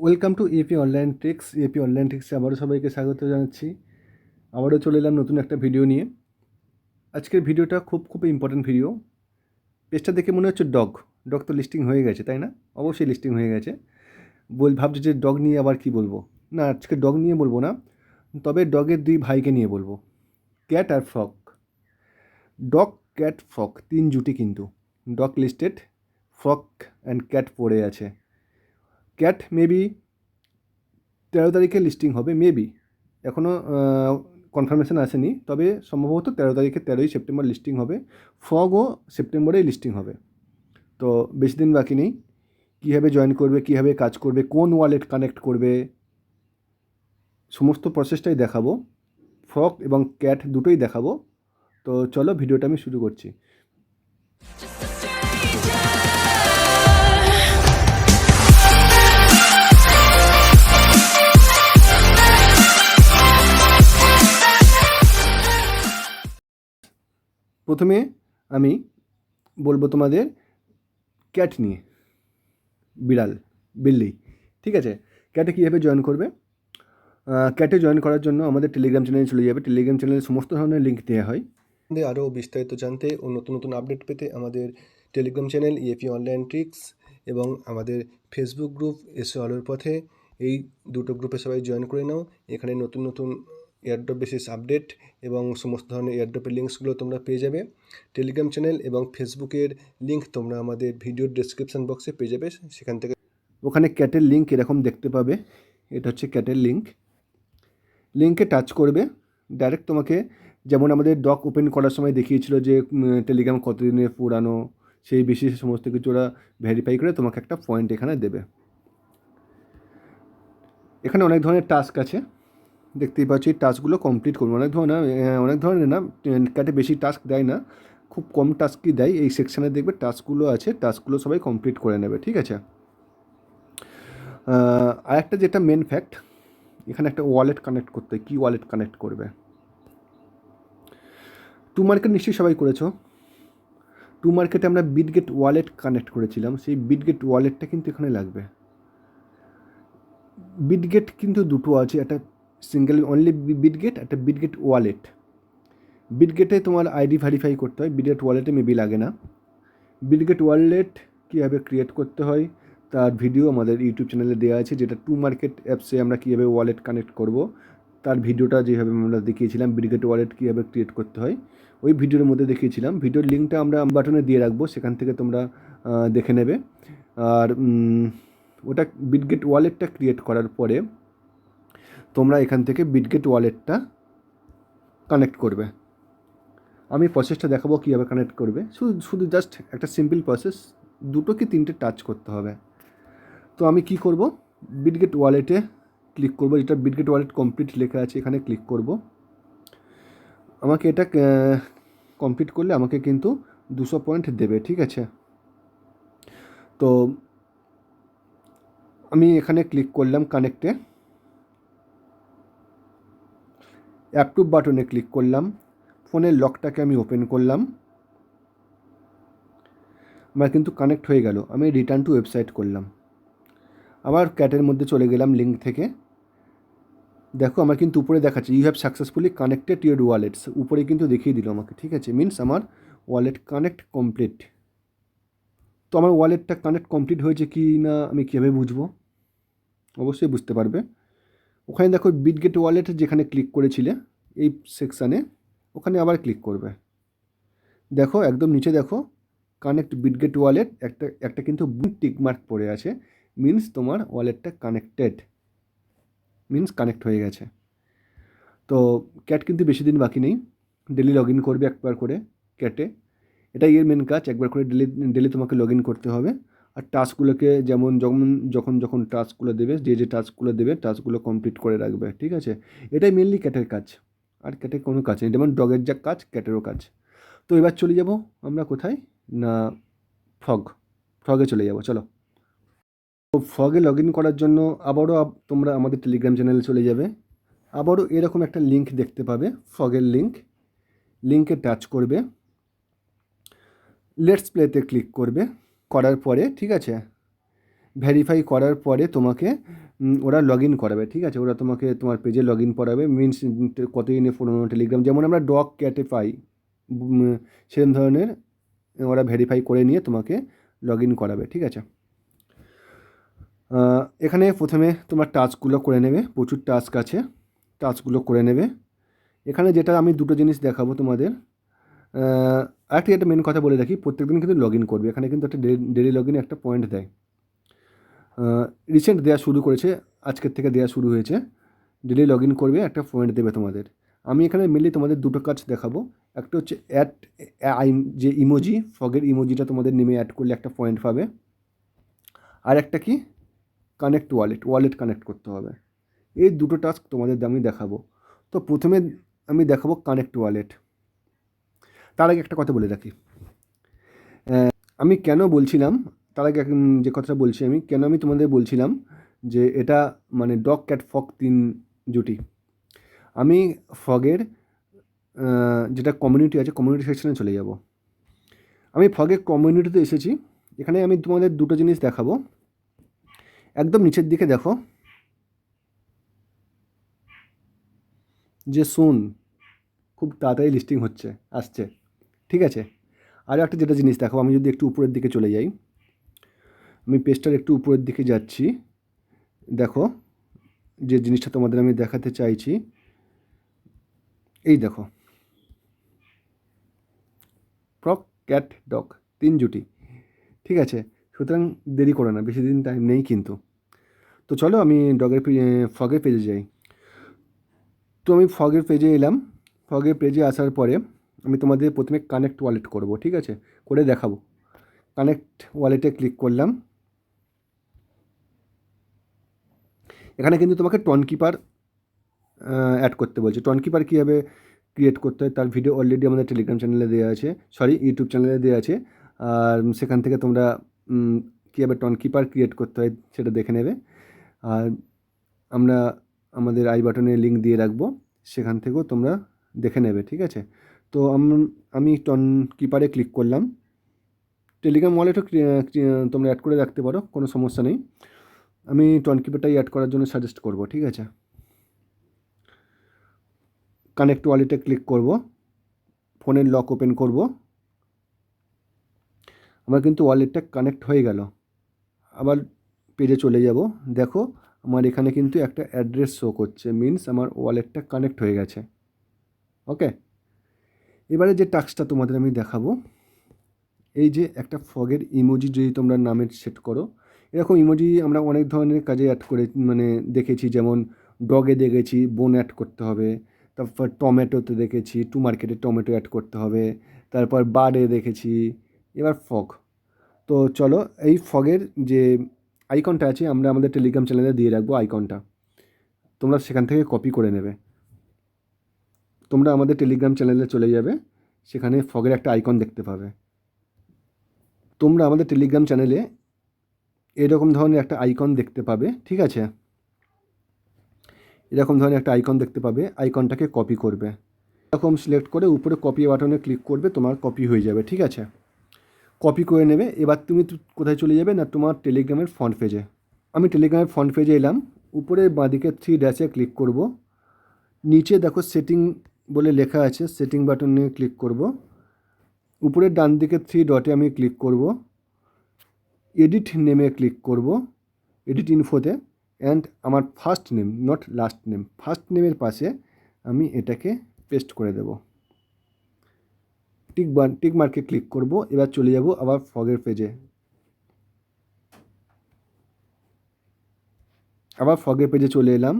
Welcome to AP online tricks. AP online ট্রিক্সে আবারও সবাইকে স্বাগত জানাচ্ছি। আবারও চলে এলাম নতুন একটা ভিডিও নিয়ে। আজকের ভিডিওটা খুব ইম্পর্টেন্ট ভিডিও। পেজটা দেখে মনে হচ্ছে ডগ তো লিস্টিং হয়ে গেছে, তাই না? অবশ্যই লিস্টিং হয়ে গেছে। ভাবছি যে ডগ নিয়ে আবার কি বলবো। না, আজকে ডগ নিয়ে বলবো না, তবে ডগের দুই ভাইকে নিয়ে বলবো, ক্যাট আর ফ্রগ। ডগ, ক্যাট, ফ্রগ, তিন জুটি কিন্তু। Dog listed, frog and cat পড়ে আছে। ক্যাট মেবি 13 তারিখে লিস্টিং হবে, মেবি, এখনও কনফার্মেশন আসেনি, তবে সম্ভবত 13 তারিখে 13ই সেপ্টেম্বর লিস্টিং হবে। ফ্রগও সেপ্টেম্বরেই লিস্টিং হবে। তো বেশি দিন বাকি নেই। কীভাবে জয়েন করবে, কীভাবে কাজ করবে, কোন ওয়ালেট কানেক্ট করবে, সমস্ত প্রসেসটাই দেখাবো। ফ্রগ এবং ক্যাট দুটোই দেখাবো। তো চলো ভিডিওটা আমি শুরু করছি। প্রথমে আমি বলবো তোমাদের ক্যাট নিয়ে, বিল্লি। ঠিক আছে, ক্যাটে কীভাবে জয়েন করবে। ক্যাটে জয়েন করার জন্য আমাদের টেলিগ্রাম চ্যানেলে চলে যাবে। টেলিগ্রাম চ্যানেলে সমস্ত ধরনের লিঙ্ক দেওয়া হয়। আরও বিস্তারিত জানতে ও নতুন আপডেট পেতে আমাদের Telegram channel EAP online tricks এবং আমাদের ফেসবুক গ্রুপ এসো আলোর পথে, এই দুটো গ্রুপে সবাই জয়েন করে নাও। এখানে নতুন এয়ারড্রপ বেসিস আপডেট এবং সমস্ত ধরনের এয়ারড্রপের লিঙ্কসগুলো তোমরা পেয়ে যাবে। টেলিগ্রাম চ্যানেল এবং ফেসবুকের লিঙ্ক তোমরা আমাদের ভিডিওর ডেসক্রিপশান বক্সে পেয়ে যাবে। সেখান থেকে ওখানে ক্যাটের লিঙ্ক এরকম দেখতে পাবে। এটা হচ্ছে ক্যাটের লিঙ্কে টাচ করবে, ডাইরেক্ট তোমাকে, যেমন আমাদের ডক ওপেন করার সময় দেখিয়েছিল যে টেলিগ্রাম কতদিনের পুরানো, সেই বিশেষ সমস্ত কিছু ওরা ভেরিফাই করে তোমাকে একটা পয়েন্ট এখানে দেবে। এখানে অনেক ধরনের টাস্ক আছে, দেখতেই পাচ্ছি। টাস্কগুলো কমপ্লিট করবে। অনেক ধরনের না, ক্যাটে বেশি টাস্ক দেয় না, খুব কম টাস্কই দেয়। এই সেকশানে দেখবে টাস্কগুলো আছে, টাস্কগুলো সবাই কমপ্লিট করে নেবে। ঠিক আছে। আরেকটা যেটা মেন ফ্যাক্ট, এখানে একটা ওয়ালেট কানেক্ট করতে হয়। কী ওয়ালেট কানেক্ট করবে? টু মার্কেট নিশ্চয়ই সবাই করেছো। টু মার্কেটে আমরা বিটগেট ওয়ালেট কানেক্ট করেছিলাম, সেই বিটগেট ওয়ালেটটা কিন্তু এখানে লাগবে। বিটগেট কিন্তু দুটো আছে, একটা সিঙ্গেল অনলি বিটগেট, একটা বিটগেট ওয়ালেট। বিটগেটে তোমার আইডি ভেরিফাই করতে হয়, বিটগেট ওয়ালেটে মেবি লাগে না। বিটগেট ওয়ালেট কীভাবে ক্রিয়েট করতে হয় তার ভিডিও আমাদের ইউটিউব চ্যানেলে দেওয়া আছে, যেটা টু মার্কেট অ্যাপসে আমরা কীভাবে ওয়ালেট কানেক্ট করব তার ভিডিওটা যেভাবে আমরা দেখিয়েছিলাম, বিটগেট ওয়ালেট কীভাবে ক্রিয়েট করতে হয় ওই ভিডিওর মধ্যে দেখিয়েছিলাম। ভিডিওর লিঙ্কটা আমরা বাটনে দিয়ে রাখবো, সেখান থেকে তোমরা দেখে নেবে। আর ওটা বিটগেট ওয়ালেটটা ক্রিয়েট করার পরে তোমরা এখান থেকে বিটগেট ওয়ালেটটা কানেক্ট করবে। আমি প্রসেসটা দেখাবো কীভাবে কানেক্ট করবে। শুধু জাস্ট একটা সিম্পল প্রসেস, দুটো কি তিনটে টাচ করতে হবে। তো আমি কি করব, বিটগেট ওয়ালেটে ক্লিক করব, যেটা বিটগেট ওয়ালেট কমপ্লিট লেখা আছে এখানে ক্লিক করব। আমাকে এটা কমপ্লিট করলে আমাকে কিন্তু 200 পয়েন্ট দেবে। ঠিক আছে, তো আমি এখানে ক্লিক করলাম কানেক্টে, অ্যাপ্রুভ বাটনে ক্লিক করলাম, ফোনের লকটাকে আমি ওপেন করলাম, আমার কিন্তু কানেক্ট হয়ে গেল। আমি রিটার্ন টু ওয়েবসাইট করলাম, আবার ক্যাটের মধ্যে চলে গেলাম লিঙ্ক থেকে। দেখো আমার কিন্তু উপরে দেখাচ্ছে you have successfully connected your wallets, উপরে কিন্তু দেখিয়ে দিল আমাকে। ঠিক আছে, মিনস আমার ওয়ালেট কানেক্ট কমপ্লিট। তো আমার ওয়ালেটটা কানেক্ট কমপ্লিট হয়েছে কি না আমি কীভাবে বুঝবো? অবশ্যই বুঝতে পারবে। ওখানে দেখো বিটগেট ওয়ালেট যেখানে ক্লিক করেছিলে এই সেকশানে, ওখানে আবার ক্লিক করবে। দেখো একদম নিচে দেখো কানেক্ট বিটগেট ওয়ালেট, একটা কিন্তু টিক মার্ক পড়ে আছে, মিনস তোমার ওয়ালেটটা কানেক্টেড, মিনস কানেক্ট হয়ে গেছে। তো ক্যাট কিন্তু বেশি দিন বাকি নেই, ডেলি লগ ইন করবে একবার করে ক্যাটে। এটাই এর মেন কাজ, একবার করে ডেলি তোমাকে লগ ইন করতে হবে। আর টাস্কগুলোকে যখন টাস্কগুলো দেবে, যে টাস্কগুলো দেবে টাস্কগুলো কমপ্লিট করে রাখবে। ঠিক আছে, এটাই মেনলি ক্যাটের কাজ, আর ক্যাটের কোনো কাজ নেই। যেমন ডগের যা কাজ ক্যাটেরও কাজ। তো এবার চলে যাব আমরা কোথায় না, ফ্রগে চলে যাব। চলো, তো ফ্রগে লগ ইন করার জন্য আবারও তোমরা আমাদের টেলিগ্রাম চ্যানেলে চলে যাবে। আবারও এরকম একটা লিঙ্ক দেখতে পাবে, ফ্রগের লিঙ্কে টাচ করবে, লেটস প্লেতে ক্লিক করবে। করার পরে ঠিক আছে, ভেরিফাই করার পরে তোমাকে ওরা লগ ইন করাবে, ঠিক আছে? ওরা তোমাকে তোমার পেজে লগ ইন করাবে, মিনস কতদিনে পুরোনো টেলিগ্রাম, যেমন আমরা ডগ ক্যাটে পাই, সেরকম ধরনের ওরা ভেরিফাই করে নিয়ে তোমাকে লগ ইন করাবে, ঠিক আছে? এখানে প্রথমে তোমার টাস্কগুলো করে নেবে, প্রচুর টাস্ক আছে, টাস্কগুলো করে নেবে। এখানে যেটা আমি দুটো জিনিস দেখাবো তোমাদের। আরেকটি একটা মেন কথা বলে রাখি, প্রত্যেকদিন কিন্তু লগ ইন করবে। এখানে কিন্তু একটা ডেলি লগ ইনে একটা পয়েন্ট দেয়, রিসেন্ট দেওয়া শুরু করেছে, আজকের থেকে দেওয়া শুরু হয়েছে। ডেলি লগ ইন করবে, একটা পয়েন্ট দেবে তোমাদের। আমি এখানে মেনলি তোমাদের দুটো কাজ দেখাবো। একটা হচ্ছে অ্যাড যে ইমোজি, ফগের ইমোজিটা তোমাদের নেমে অ্যাড করলে একটা পয়েন্ট পাবে। আর একটা কি, কানেক্ট ওয়ালেট কানেক্ট করতে হবে। এই দুটো টাস্ক তোমাদের আমি দেখাবো। তো প্রথমে আমি দেখাবো কানেক্ট ওয়ালেট। তার আগে একটা কথা বলে রাখি, আমি কেন বলছিলাম, তার আগে যে কথাটা বলছি আমি, কেন আমি তোমাদের বলছিলাম যে এটা মানে ডগ ক্যাট ফগ 3 জুটি। আমি ফগের যেটা কমিউনিটি আছে, কমিউনিটি সেকশনে চলে যাব। আমি ফগের কমিউনিটিতে এসেছি। এখানে আমি তোমাদের দুটো জিনিস দেখাবো। একদম নিচের দিকে দেখো যে শুন খুব তাড়াতাড়ি লিস্টিং আসছে, ঠিক আছে? আরও একটা যেটা জিনিস দেখো, আমি যদি একটু উপরের দিকে চলে যাই, আমি পেজটার একটু উপরের দিকে যাচ্ছি, দেখো যে জিনিসটা তোমাদের আমি দেখাতে চাইছি, এই দেখো ফ্রগ ক্যাট ডগ 3 জুটি, ঠিক আছে? সুতরাং দেরি করো না, বেশি দিন টাইম নেই কিন্তু। তো চলো আমি ফগের পেজে যাই। তো আমি ফগের পেজে এলাম। ফগের পেজে আসার পরে আমি তোমাদের প্রথমে কানেক্ট ওয়ালেট করব, ঠিক আছে? করে দেখাবো। কানেক্ট ওয়ালেটে ক্লিক করলাম। এখানে কিন্তু তোমাকে টনকিপার অ্যাড করতে বলছে। টনকিপার কীভাবে ক্রিয়েট করতে হয় তার ভিডিও অলরেডি আমাদের টেলিগ্রাম চ্যানেলে দেওয়া আছে, সরি ইউটিউব চ্যানেলে দেওয়া আছে। আর সেখান থেকে তোমরা কীভাবে টনকিপার ক্রিয়েট করতে হয় সেটা দেখে নেবে। আর আমরা আমাদের আই বাটনে লিঙ্ক দিয়ে রাখবো, সেখান থেকেও তোমরা দেখে নেবে, ঠিক আছে? তো আমি টনকিপারে ক্লিক করলাম। টেলিগ্রাম ওয়ালেটও তোমরা অ্যাড করে রাখতে পারো, কোনো সমস্যা নেই। আমি টনকিপারটাই অ্যাড করার জন্য সাজেস্ট করব, ঠিক আছে? কানেক্ট ওয়ালেটে ক্লিক করব, ফোনের লক ওপেন করব। আমার কিন্তু ওয়ালেটটা কানেক্ট হয়ে গেল। আবার পেজে চলে যাব, দেখো আমার এখানে কিন্তু একটা অ্যাড্রেস শো করছে, মিনস আমার ওয়ালেটটা কানেক্ট হয়ে গেছে। ওকে, এবারে যে টাস্কটা তোমাদের আমি দেখাবো, এই যে একটা ফগের ইমোজি যদি তোমরা নামের সেট করো, এরকম ইমোজি আমরা অনেক ধরনের কাজে অ্যাড করে মানে দেখেছি, যেমন ডগে দেখেছি বোন অ্যাড করতে হবে, তারপর টমেটোতে দেখেছি টু মার্কেটে টমেটো অ্যাড করতে হবে, তারপর বার্ডে দেখেছি, এবার ফগ। তো চলো এই ফগের যে আইকনটা আছে আমরা আমাদের টেলিগ্রাম চ্যানেলে দিয়ে রাখবো আইকনটা, তোমরা সেখান থেকে কপি করে নেবে। তোমরা আমাদের টেলিগ্রাম চ্যানেলে চলে যাবে, সেখানে ফগের একটা আইকন দেখতে পাবে। তোমরা আমাদের টেলিগ্রাম চ্যানেলে এরকম ধরনের একটা আইকন দেখতে পাবে, ঠিক আছে? এরকম ধরনের একটা আইকন দেখতে পাবে, আইকনটাকে কপি করবে। এরকম সিলেক্ট করে উপরে কপি বাটনে ক্লিক করবে, তোমার কপি হয়ে যাবে, ঠিক আছে? কপি করে নেবে। এবার তুমি কোথায় চলে যাবে না, তোমার টেলিগ্রামের ফ্রন্ট পেজে। আমি টেলিগ্রামের ফ্রন্ট পেজে এলাম, উপরে বাঁদিকে 3 ড্যাশে ক্লিক করব। নিচে দেখো সেটিং বলে লেখা আছে, সেটিং বাটনে ক্লিক করব। উপরের ডান দিকে 3 ডটে আমি ক্লিক করব, এডিট নেমে ক্লিক করব, এডিট ইনফোতে, অ্যান্ড আমার first name not last name, first নেমের পাশে আমি এটাকে পেস্ট করে দেব। টিক মার্কে ক্লিক করব। এবার চলে যাব আবার ফগের পেজে। আবার ফগের পেজে চলে এলাম,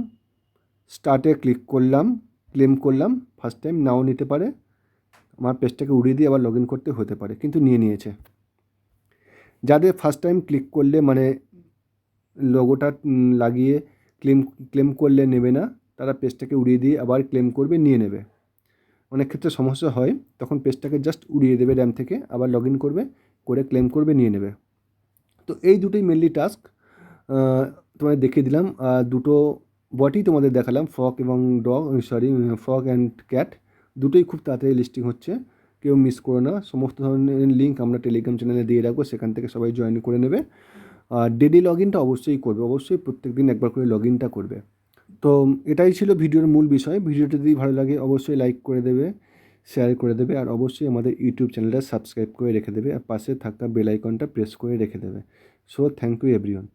স্টার্টে ক্লিক করলাম, ক্লেম করলাম। ফার্স্ট টাইম নাও নিতে পারে, আমার পেজটাকে উড়িয়ে দিয়ে আবার লগ ইন করতে হতে পারে, কিন্তু নিয়েছে। যাদের ফার্স্ট টাইম ক্লিক করলে মানে লোগোটা লাগিয়ে ক্লেম করলে নেবে না, তারা পেজটাকে উড়িয়ে দিয়ে আবার ক্লেম করবে, নিয়ে নেবে। অনেক ক্ষেত্রে সমস্যা হয়, তখন পেজটাকে জাস্ট উড়িয়ে দেবে র্যাম থেকে, আবার লগ ইন করবে, করে ক্লেম করবে, নিয়ে নেবে। তো এই দুটোই মেনলি টাস্ক তোমাদের দেখিয়ে দিলাম। দুটো বটই তোমাদের দেখালাম, ফগ এবং ফগ অ্যান্ড ক্যাট, দুটোই খুব তাড়াতাড়ি লিস্টিং হচ্ছে, কেউ মিস করো না। সমস্ত ধরনের লিঙ্ক আমরা টেলিগ্রাম চ্যানেলে দিয়ে রাখবো, সেখান থেকে সবাই জয়েন করে নেবে। আর ডেলি লগ ইনটা অবশ্যই করবে, অবশ্যই প্রত্যেক দিন একবার করে লগ ইনটা করবে। তো এটাই ছিল ভিডিওর মূল বিষয়। ভিডিওটা যদি ভালো লাগে অবশ্যই লাইক করে দেবে, শেয়ার করে দেবে, আর অবশ্যই আমাদের ইউটিউব চ্যানেলটা সাবস্ক্রাইব করে রেখে দেবে, আর পাশে থাকা বেল আইকনটা প্রেস করে রেখে দেবে। So thank you everyone.